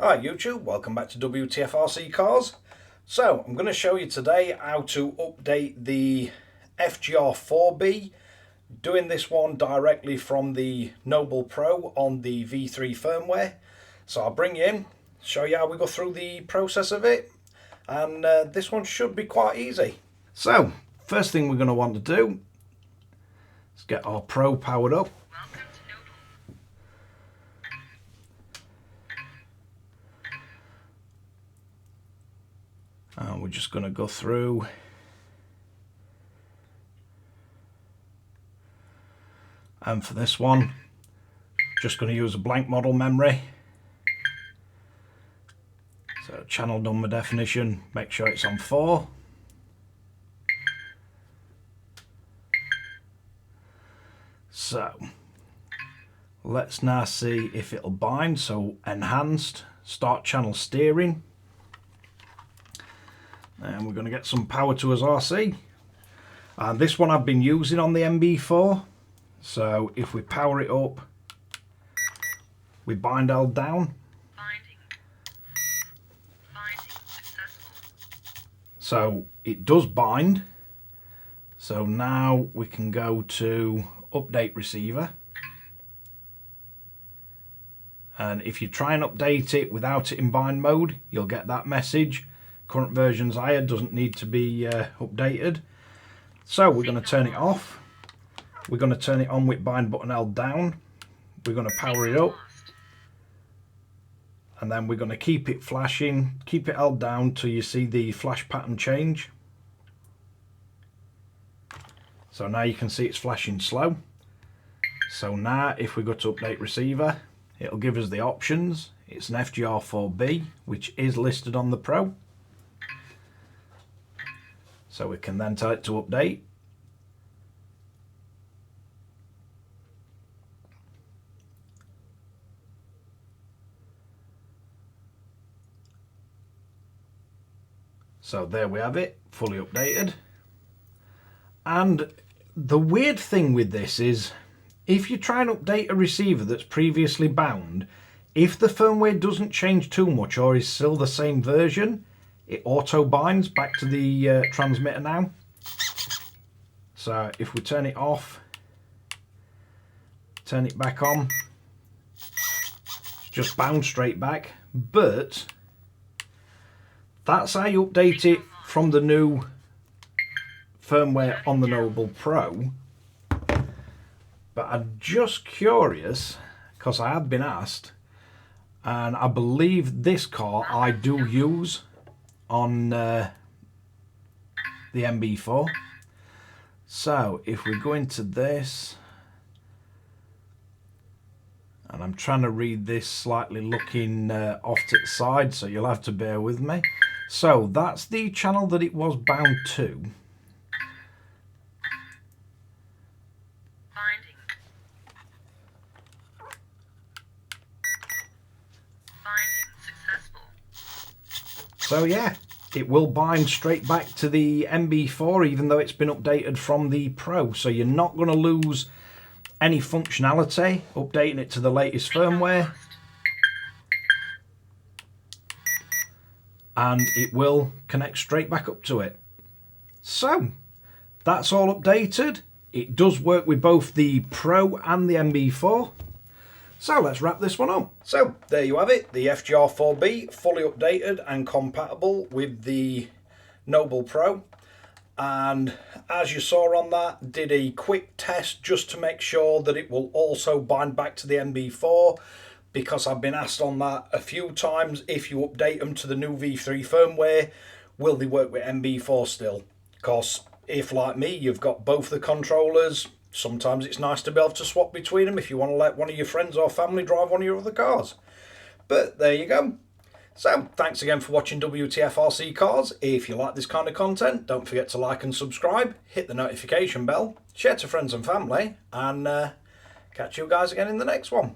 Hi YouTube, welcome back to Wtf Rc Cars. So I'm going to show you today how to update the FGr4b, doing this one directly from the Noble Pro on the V3 firmware. So I'll bring you in, show you how we go through the process of it, and this one should be quite easy. So first thing we're going to want to do is get our Pro powered up. And we're just going to go through and for this one just going to use a blank model memory. So channel number definition, make sure it's on 4. So let's now see if it'll bind. So enhanced, start channel steering. And we're going to get some power to us RC. And this one I've been using on the MB4. So if we power it up, we bind held down. Binding successful. So it does bind. So now we can go to update receiver. And if you try and update it without it in bind mode, you'll get that message. Current version's higher, doesn't need to be updated. So we're going to turn it off. We're going to turn it on with bind button held down. We're going to power it up. And then we're going to keep it flashing, keep it held down till you see the flash pattern change. So now you can see it's flashing slow. So now if we go to update receiver, it'll give us the options. It's an FGr4b, which is listed on the Pro. So we can then tell it to update. So there we have it, fully updated. And the weird thing with this is, if you try and update a receiver that's previously bound, if the firmware doesn't change too much or is still the same version, it auto binds back to the transmitter now. So if we turn it off, turn it back on, it's just bound straight back. But that's how you update it from the new firmware on the Noble Pro. But I'm just curious, because I have been asked, and I believe this car I do use on the MB4. So if we go into this, and I'm trying to read this slightly looking off to the side, so you'll have to bear with me. So that's the channel that it was bound to. So yeah, it will bind straight back to the MB4 even though it's been updated from the Pro. So you're not going to lose any functionality updating it to the latest firmware. And it will connect straight back up to it. So that's all updated. It does work with both the Pro and the MB4. So let's wrap this one up. So there you have it, the FGr4b fully updated and compatible with the Noble Pro. And as you saw on that, did a quick test just to make sure that it will also bind back to the MB4, because I've been asked on that a few times, if you update them to the new V3 firmware, will they work with MB4 still? Because if, like me, you've got both the controllers, sometimes it's nice to be able to swap between them if you want to let one of your friends or family drive one of your other cars. But there you go. So thanks again for watching WTF Rc Cars. If you like this kind of content, don't forget to like and subscribe, hit the notification bell, share to friends and family, and catch you guys again in the next one.